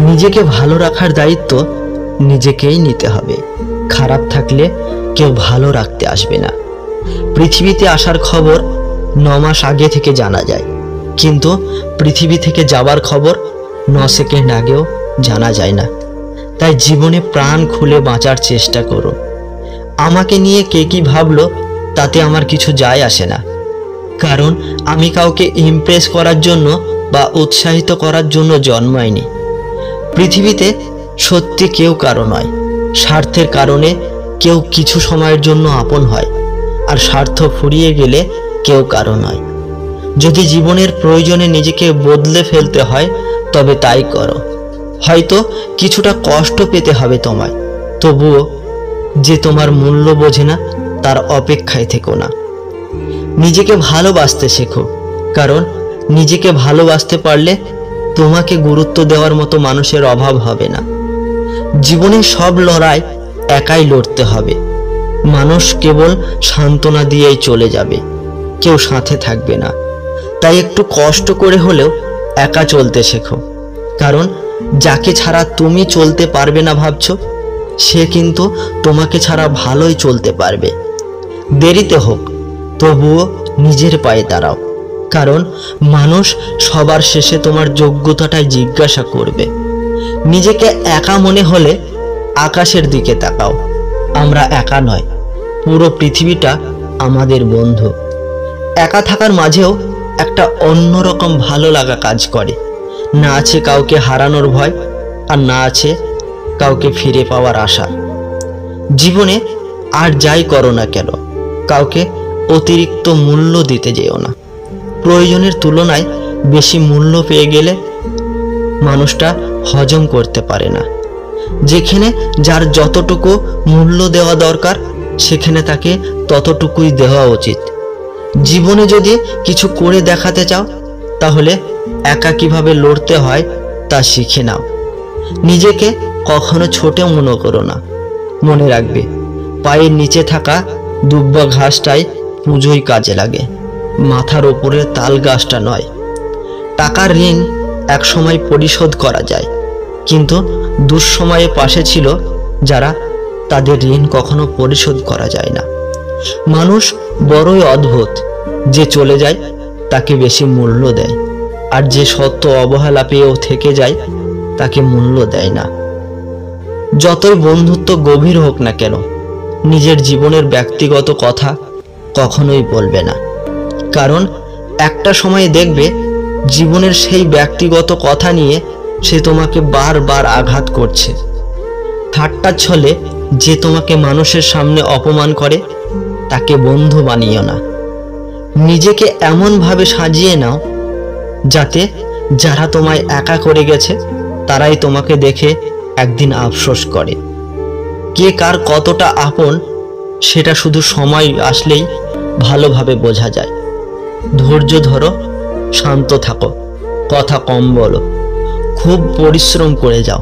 নিজেকে ভালো রাখার দায়িত্ব নিজেকেই নিতে হবে। খারাপ থাকলে কেউ ভালো রাখতে আসবে না। পৃথিবীতে আসার খবর 9 মাস আগে থেকে জানা যায়, কিন্তু পৃথিবী থেকে যাবার খবর 9 সেকেন্ড আগেও জানা যায় না। তাই জীবনে প্রাণ খুলে বাঁচার চেষ্টা করো। আমাকে নিয়ে কে কি ভাবলো তাতে আমার কিছু যায় আসে না, কারণ আমি কাউকে ইমপ্রেস করার জন্য বা উৎসাহিত করার জন্য জন্মাইনি। পৃথিবীতে সত্যি কেউ কারো নয়। স্বার্থের কারণে কেউ কিছু সময়ের জন্য আপন হয়, আর স্বার্থ ফুরিয়ে গেলে কেউ কারো নয়। যদি জীবনের প্রয়োজনে নিজেকে বদলে ফেলতে হয় তবে তাই করো। হয়তো কিছুটা কষ্ট পেতে হবে তোমায়, তবুও যে তোমার মূল্য বোঝে না তার অপেক্ষায় থেকো না। নিজেকে ভালোবাসতে শেখো, কারণ নিজেকে ভালোবাসতে পারলে তোমাকে গুরুত্ব দেওয়ার মতো মানুষের অভাব হবে না। জীবনের সব লড়াই একাই লড়তে হবে। মানুষ কেবল সান্ত্বনা দিয়েই চলে যাবে, কেউ সাথে থাকবে না। তাই একটু কষ্ট করে হলেও একা চলতে শেখো, কারণ যাকে ছাড়া তুমি চলতে পারবে না ভাবছো, সে কিন্তু তোমাকে ছাড়া ভালোই চলতে পারবে। দেরিতে হোক তবুও নিজের পায়ে দাঁড়াও, কারণ মানুষ সবার শেষে তোমার যোগ্যতাটাই জিজ্ঞাসা করবে। নিজেকে একা মনে হলে আকাশের দিকে তাকাও। আমরা একা নয়, পুরো পৃথিবীটা আমাদের বন্ধু। একা থাকার মাঝেও একটা অন্যরকম ভালো লাগা কাজ করে। না আছে কাউকে হারানোর ভয়, আর না আছে কাউকে ফিরে পাওয়ার আশা। জীবনে আর যাই করো না কেন, কাউকে অতিরিক্ত মূল্য দিতে যেও না। প্রয়োজনের তুলনায় বেশি মূল্য পেয়ে গেলে মানুষটা হজম করতে পারে না। যেখানে যার যতটুকু মূল্য দেওয়া দরকার সেখানে তাকে ততটুকুই দেওয়া উচিত। জীবনে যদি কিছু করে দেখাতে চাও তাহলে একা কিভাবে লড়তে হয় তা শিখে নাও। নিজেকে কখনো ছোট মনে করো না। মনে রাখবে, পায়ের নিচে থাকা দুব্বা ঘাসটাই পুজোয় কাজে লাগে, মাথার ওপরে তাল গাছটা নয়। টাকার ঋণ এক সময় পরিশোধ করা যায়, কিন্তু দুঃসময়ে পাশে ছিল যারা, তাদের ঋণ কখনো পরিশোধ করা যায় না। মানুষ বড়ই অদ্ভুত, যে চলে যায় তাকে বেশি মূল্য দেয়, আর যে সত্য অবহেলা পেয়েও থেকে যায় তাকে মূল্য দেয় না। যতই বন্ধুত্ব গভীর হোক না কেন, নিজের জীবনের ব্যক্তিগত কথা কখনোই বলবে না, কারণ একটা সময় দেখবে জীবনের সেই ব্যক্তিগত কথা নিয়ে সে তোমাকে বারবার আঘাত করছে। ঠাট্টার ছলে যে তোমাকে মানুষের সামনে অপমান করে তাকে বন্ধু বানিও না। নিজেকে এমনভাবে সাজিয়ে নাও যাতে যারা তোমায় একা করে গেছে তারাই তোমাকে দেখে একদিন আফসোস করে। কে কার কতটা আপন সেটা শুধু সময় আসলেই ভালোভাবে বোঝা যায়। ধৈর্য ধরো, শান্ত থাকো, কথা কম বলো, খুব পরিশ্রম করে যাও।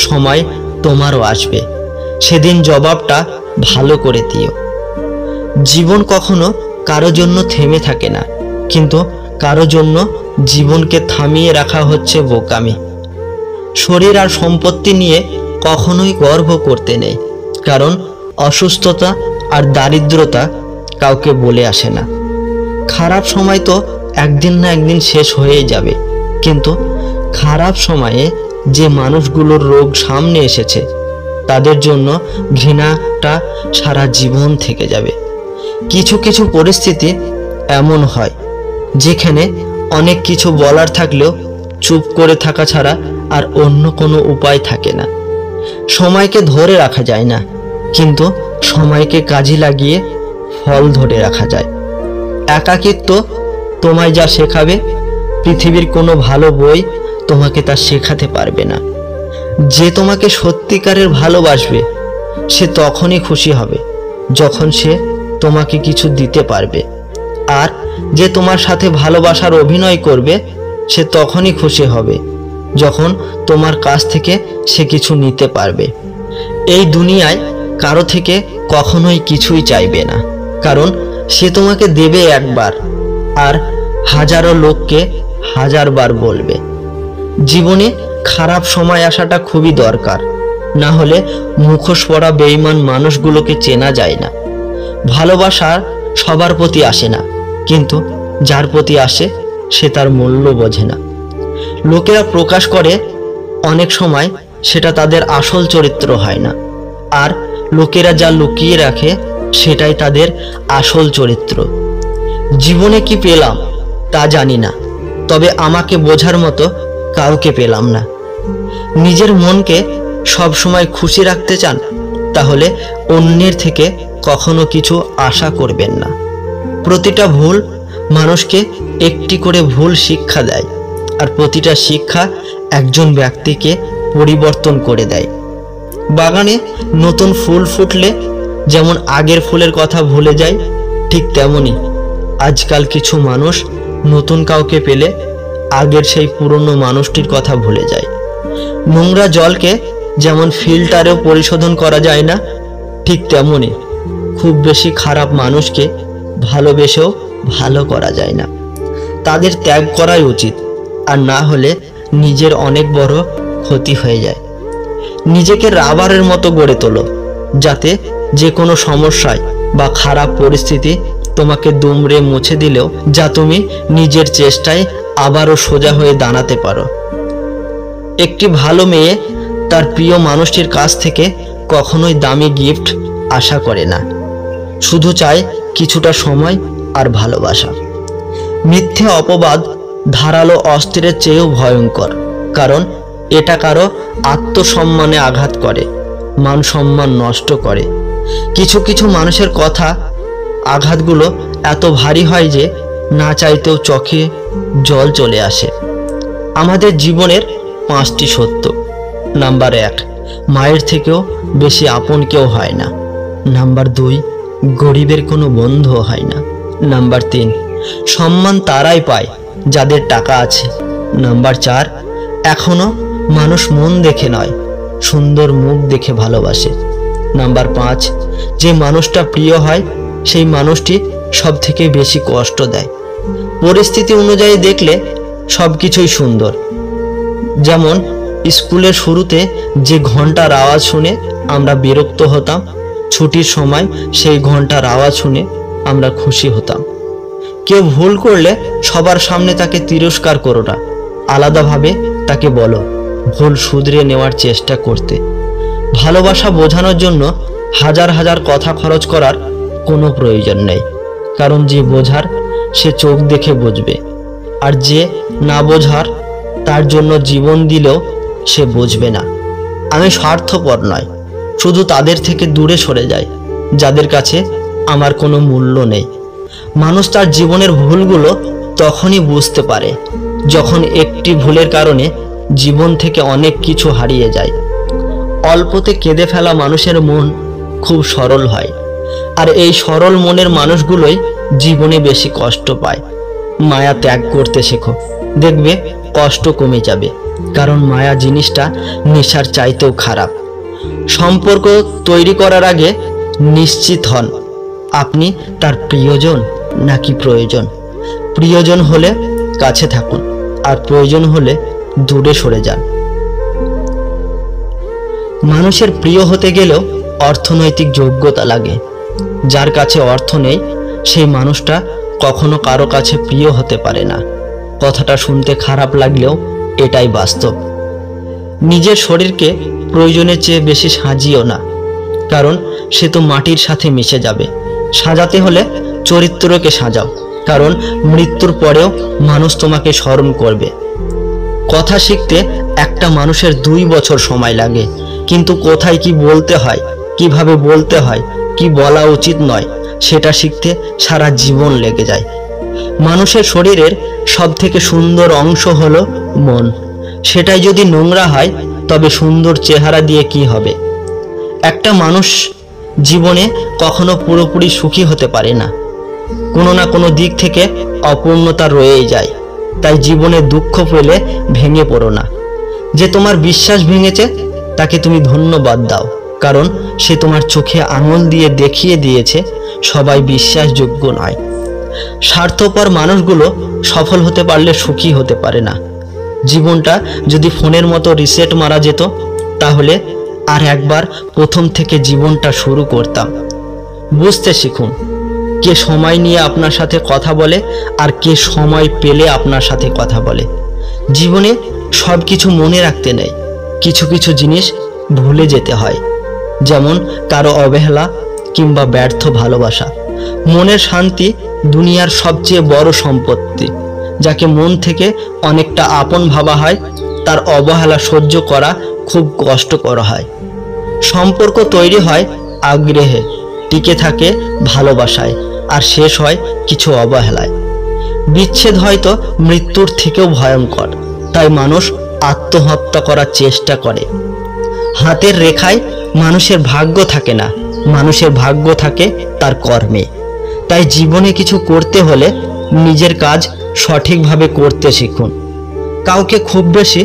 সময় তোমারও আসবে, সেদিন জবাবটা ভালো করে দিও। জীবন কখনো কারো জন্য থেমে থাকে না, কিন্তু কারো জন্য জীবনকে থামিয়ে রাখা হচ্ছে বোকামি। শরীর আর সম্পত্তি নিয়ে কখনোই গর্ব করতে নেই, কারণ অসুস্থতা আর দারিদ্রতা কাউকে বলে আসে না। খারাপ সময় তো একদিন না একদিন শেষ হয়েই যাবে, কিন্তু খারাপ সময়ে যে মানুষগুলোর রোগ সামনে এসেছে তাদের জন্য ঘৃণাটা সারা জীবন থেকে যাবে। কিছু কিছু পরিস্থিতি এমন হয় যেখানে অনেক কিছু বলার থাকলেও চুপ করে থাকা ছাড়া আর অন্য কোনো উপায় থাকে না। সময়কে ধরে রাখা যায় না, কিন্তু সময়কে কাজে লাগিয়ে ফল ধরে রাখা যায়। একাকিত্ব তোমায় যা শেখাবে পৃথিবীর কোনো ভালো বই তোমাকে তা শেখাতে পারবে না। যে তোমাকে সত্যিকারের ভালোবাসবে সে তখনই খুশি হবে যখন সে তোমাকে কিছু দিতে পারবে, আর যে তোমার সাথে ভালোবাসার অভিনয় করবে সে তখনই খুশি হবে যখন তোমার কাছ থেকে সে কিছু নিতে পারবে। এই দুনিয়ায় কারো থেকে কখনোই কিছুই চাইবে না, কারণ সে তোমাকে দেবে একবার আর হাজারো লোককে হাজারবার বলবে। জীবনে খারাপ সময় আসাটা খুবই দরকার, না হলে মুখোশ পরা বেঈমান মানুষগুলোকে চেনা যায় না। ভালোবাসা সবার প্রতি আসে না, কিন্তু যার প্রতি আসে সে তার মূল্য বোঝে না। লোকেরা প্রকাশ করে অনেক সময় সেটা তাদের আসল চরিত্র হয় না, আর লোকেরা যা লুকিয়ে রাখে সেটাই তাদের আসল চরিত্র। জীবনে কি পেলাম তা জানি না, তবে আমাকে বোঝার মতো কাউকে পেলাম না। নিজের মনকে সব সময় খুশি রাখতে চান, তাহলে অন্যের থেকে কখনো কিছু আশা করবেন না। প্রতিটা ভুল মানুষকে একটি করে ভুল শিক্ষা দেয়, আর প্রতিটা শিক্ষা একজন ব্যক্তিকে পরিবর্তন করে দেয়। বাগানে নতুন ফুল ফুটলে যেমন আগের ফুলের কথা ভুলে যায়, ঠিক তেমনি আজকাল কিছু মানুষ নতুন কাউকে পেলে আগের সেই পুরনো মানুষটির কথা ভুলে যায়। নোংরা জলকে যেমন ফিল্টারেও পরিশোধন করা যায় না, ঠিক তেমনি খুব বেশি খারাপ মানুষকে ভালোবেসেও ভালো করা যায় না। তাদের ত্যাগ করাই উচিত, আর না হলে নিজের অনেক বড় ক্ষতি হয়ে যায়। নিজেকে রাবারের মতো গড়ে তোলো, যাতে যে কোনো সমস্যায় বা খারাপ পরিস্থিতি তোমাকে দুমড়ে মুছে দিলেও যা তুমি নিজের চেষ্টায় আবারও সোজা হয়ে দাঁড়াতে পারো। একটি ভালো মেয়ে তার প্রিয় মানুষটির কাছ থেকে কখনোই দামি গিফট আশা করে না, শুধু চায় কিছুটা সময় আর ভালোবাসা। মিথ্যে অপবাদ ধারালো অস্ত্রের চেয়েও ভয়ঙ্কর, কারণ এটা কারো আত্মসম্মানে আঘাত করে, মান সম্মান নষ্ট করে। কিছু কিছু মানুষের কথা আঘাতগুলো এত ভারী হয় যে না চাইতেও চোখে জল চলে আসে। আমাদের জীবনের 5টি সত্য। নাম্বার 1, মায়ের থেকেও বেশি আপন কেউ হয় না। নাম্বার 2, গরিবের কোনো বন্ধু হয় না। নাম্বার 3, সম্মান তারাই পায় যাদের টাকা আছে। নাম্বার 4, এখনো মানুষ মন দেখে নয়, সুন্দর মুখ দেখে ভালোবাসে। নাম্বার 5, যে মানুষটা প্রিয় হয় সেই মানুষটি সব থেকে বেশি কষ্ট দেয়। পরিস্থিতি অনুযায়ী দেখলে সব কিছুই সুন্দর। যেমন স্কুলের শুরুতে যে ঘন্টার আওয়াজ শুনে আমরা বিরক্ত হতাম, ছুটির সময় সেই ঘন্টার আওয়াজ শুনে আমরা খুশি হতাম। কেউ ভুল করলে সবার সামনে তাকে তিরস্কার করো না, আলাদাভাবে তাকে বলো ভুল শুধরে নেওয়ার চেষ্টা করতে। ভালোবাসা বোঝানোর জন্য হাজার হাজার কথা খরচ করার কোনো প্রয়োজন নেই, কারণ যে বোঝার সে চোখ দেখে বুঝবে, আর যে না বোঝার তার জন্য জীবন দিলেও সে বুঝবে না। আমি স্বার্থপর নয়, শুধু তাদের থেকে দূরে সরে যাই যাদের কাছে আমার কোনো মূল্য নেই। মানুষ তার জীবনের ভুলগুলো তখনই বুঝতে পারে যখন একটি ভুলের কারণে জীবন থেকে অনেক কিছু হারিয়ে যায়। অল্পতে কেঁদে ফেলা মানুষের মন খুব সরল হয়, আর এই সরল মনের মানুষগুলোই জীবনে বেশি কষ্ট পায়। মায়া ত্যাগ করতে শেখো, দেখবে কষ্ট কমে যাবে, কারণ মায়া জিনিসটা নেশার চাইতেও খারাপ। সম্পর্ক তৈরি করার আগে নিশ্চিত হন আপনি তার প্রিয়জন নাকি প্রয়োজন। প্রিয়জন হলে কাছে থাকুন, আর প্রয়োজন হলে দূরে সরে যান। মানুষের প্রিয় হতে গেলেও অর্থনৈতিক যোগ্যতা লাগে। যার কাছে অর্থ নেই সেই মানুষটা কখনো কারো কাছে প্রিয় হতে পারে না। কথাটা শুনতে খারাপ লাগলেও এটাই বাস্তব। নিজের শরীরকে প্রয়োজনের চেয়ে বেশি সাজিও না, কারণ সে তো মাটির সাথে মিশে যাবে। সাজাতে হলে চরিত্রকে সাজাও, কারণ মৃত্যুর পরেও মানুষ তোমাকে স্মরণ করবে। কথা শিখতে একটা মানুষের 2 বছর সময় লাগে, কিন্তু কোথায় কি বলতে হয়, কিভাবে বলতে হয়, কি বলা উচিত নয়, সেটা শিখতে সারা জীবন লেগে যায়। মানুষের শরীরের সবথেকে সুন্দর অংশ হলো মন। সেটাই যদি নোংরা হয় তবে সুন্দর চেহারা দিয়ে কি হবে? একটা মানুষ জীবনে কখনো পুরোপুরি সুখী হতে পারে না, কোনো না কোনো দিক থেকে অপূর্ণতা রয়েই যায়। তাই জীবনে দুঃখ পেলে ভেঙে পড়ো না। যে তোমার বিশ্বাস ভেঙেছে তাকে তুমি ধন্যবাদ দাও, কারণ সে তোমার চোখে আঙুল দিয়ে দেখিয়ে দিয়েছে সবাই বিশ্বাসযোগ্য নয়। স্বার্থপর মানুষগুলো সফল হতে পারলে সুখী হতে পারে না, জীবনটা যদি ফোনের মতো রিসেট মারা যেত তাহলে আর একবার প্রথম থেকে জীবনটা শুরু করতাম। বুঝতে শিখুন কে সময় নিয়ে আপনার সাথে কথা বলে আর কে সময় পেলে আপনার সাথে কথা বলে। জীবনে সব কিছু মনে রাখতে নেই, কিছু কিছু জিনিস ভুলে যেতে হয়, যেমন কারো অবহেলা কিংবা ব্যর্থ ভালোবাসা। মনের শান্তি দুনিয়ার সবচেয়ে বড় সম্পত্তি। যাকে মন থেকে অনেকটা আপন ভাবা হয় তার অবহেলা সহ্য করা খুব কষ্টকর হয়। সম্পর্ক তৈরি হয় আগ্রহে, টিকে থাকে ভালোবাসায়, আর শেষ হয় কিছু অবহেলায়। বিচ্ছেদ হয়তো মৃত্যুর থেকেও ভয়ঙ্কর, তাই মানুষ আত্মহত্যা করার চেষ্টা করে। হাতের রেখায় মানুষের ভাগ্য থাকে না, মানুষের ভাগ্য থাকে তার কর্মে। তাই জীবনে কিছু করতে হলে নিজের কাজ সঠিকভাবে করতে শিখুন। কাউকে খুব বেশি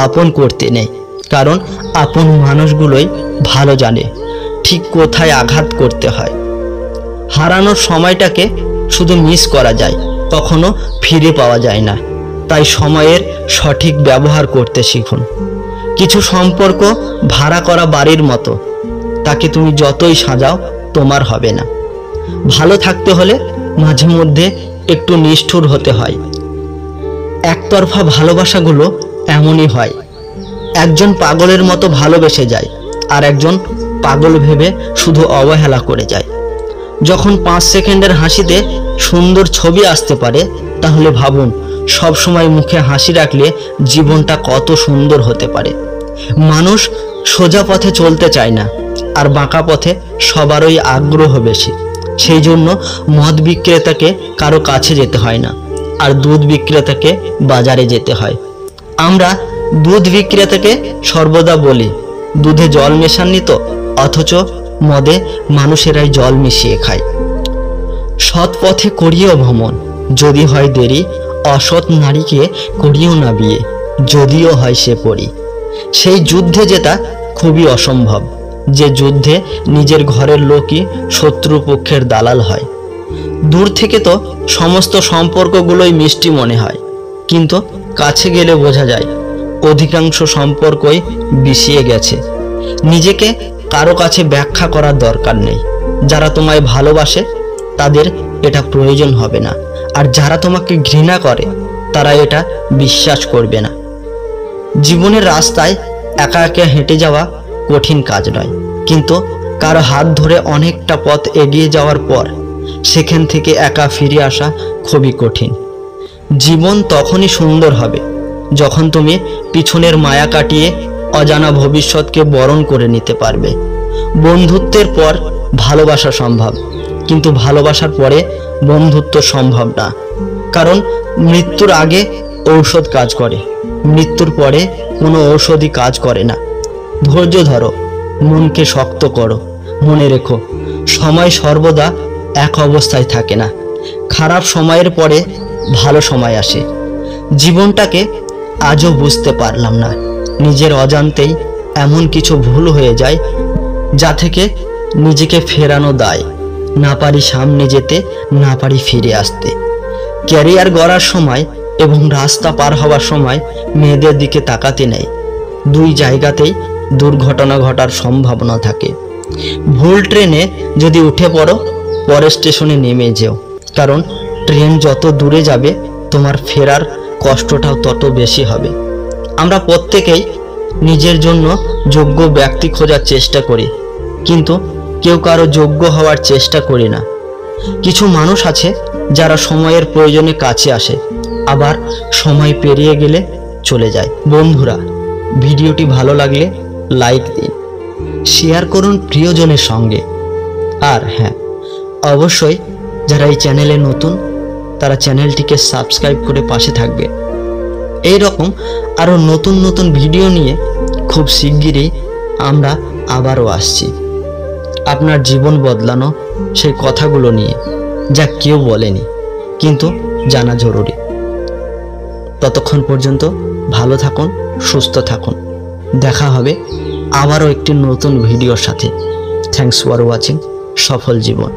আপন করতে নেই, কারণ আপন মানুষগুলোই ভালো জানে ঠিক কোথায় আঘাত করতে হয়। হারানোর সময়টাকে শুধু মিস করা যায়, কখনো ফিরে পাওয়া যায় না। তাই সময়ের সঠিক ব্যবহার করতে শিখুন। কিছু সম্পর্ক ভাড়া করা বাড়ির মতো, তাকে তুমি যতই সাজাও তোমার হবে না। ভালো থাকতে হলে মাঝে মধ্যে একটু নিষ্ঠুর হতে হয়। একতরফা ভালোবাসাগুলো এমনই হয়, একজন পাগলের মতো ভালোবেসে যায় আর একজন পাগল ভেবে শুধু অবহেলা করে যায়। যখন 5 সেকেন্ডের হাসিতে সুন্দর ছবি আসতে পারে, তাহলে ভাবুন সব সময় মুখে হাসি রাখলে জীবনটা কত সুন্দর হতে পারে। মানুষ সোজা পথে চলতে চায় না, আর বাঁকা পথে সবারই আগ্রহ বেশি। সেই জন্য মদ বিক্রেতাকে কারো কাছে যেতে হয় না, আর দুধ বিক্রেতাকে বাজারে যেতে হয়। আমরা দুধ বিক্রেতাকে সর্বদা বলি দুধে জল মেশাননি তো, অথচ মদে মানুষেরাই জল মিশিয়ে খায়। সৎ পথে করিও ভ্রমণ, যদি হয় দেরি, অসৎ নারীকে করিও না বিয়ে, যদিও হয় সে পরি। সেই যুদ্ধে জেতা খুবই অসম্ভব, যে যুদ্ধে নিজের ঘরের লোকই শত্রুপক্ষের দালাল হয়। দূর থেকে তো সমস্ত সম্পর্কগুলোই মিষ্টি মনে হয়, কিন্তু কাছে গেলে বোঝা যায় অধিকাংশ সম্পর্কই বিষিয়ে গেছে। নিজেকে কারো কাছে ব্যাখ্যা করার দরকার নেই। যারা তোমায় ভালোবাসে তাদের এটা প্রয়োজন হবে না, আর যারা তোমাকে ঘৃণা করে তারা এটা বিশ্বাস করবে না। জীবনের রাস্তায় একা একা হেঁটে যাওয়া কঠিন কাজ নয়, কিন্তু কারো হাত ধরে অনেকটা পথ এগিয়ে যাওয়ার পর সেখান থেকে একা ফিরে আসা খুবই কঠিন। জীবন তখনই সুন্দর হবে যখন তুমি পিছনের মায়া কাটিয়ে অজানা ভবিষ্যৎকে বরণ করে নিতে পারবে। বন্ধুত্বের পর ভালোবাসা সম্ভব, কিন্তু ভালোবাসার পরে বন্ধুত্ব সম্ভব না। কারণ মৃত্যুর আগে ঔষধ কাজ করে, মৃত্যুর পরে কোনো ঔষধই কাজ করে না। ধৈর্য ধরো, মনকে শক্ত করো। মনে রেখো, সময় সর্বদা এক অবস্থায় থাকে না। খারাপ সময়ের পরে ভালো সময় আসে। জীবনটাকে আজও বুঝতে পারলাম না, নিজের অজান্তেই এমন কিছু ভুল হয়ে যায় যা থেকে নিজেকে ফেরানো দায়। না পারি সামনে যেতে, না পারি ফিরে আসতে। ক্যারিয়ার গড়ার সময় এবং রাস্তা পার হওয়ার সময় মেয়েদের দিকে তাকাতে নেই। দুই জায়গাতেই দুর্ঘটনা ঘটার সম্ভাবনা থাকে। ভুল ট্রেনে যদি উঠে পড়ো, পরের স্টেশনে নেমে যেও, কারণ ট্রেন যত দূরে যাবে তোমার ফেরার কষ্টটাও তত বেশি হবে। আমরা প্রত্যেকেই নিজের জন্য যোগ্য ব্যক্তি খোঁজার চেষ্টা করি, কিন্তু কেউ কারো যোগ্য হওয়ার চেষ্টা করি না। কিছু মানুষ আছে যারা সময়ের প্রয়োজনে কাছে আসে, আবার সময় পেরিয়ে গেলে চলে যায়। বন্ধুরা, ভিডিওটি ভালো লাগলে লাইক দিন, শেয়ার করুন প্রিয়জনের সঙ্গে। আর হ্যাঁ, অবশ্যই যারা এই চ্যানেলে নতুন তারা চ্যানেলটিকে সাবস্ক্রাইব করে পাশে থাকবে। এই রকম আরও নতুন নতুন ভিডিও নিয়ে খুব শিগগিরই আমরা আবারও আসছি, আপনার জীবন বদলানো সেই কথাগুলো নিয়ে যা কেউ বলেনি, কিন্তু জানা জরুরি। ততক্ষণ পর্যন্ত ভালো থাকুন, সুস্থ থাকুন। দেখা হবে আবারও একটি নতুন ভিডিওর সাথে। Thanks for watching. সফল জীবন।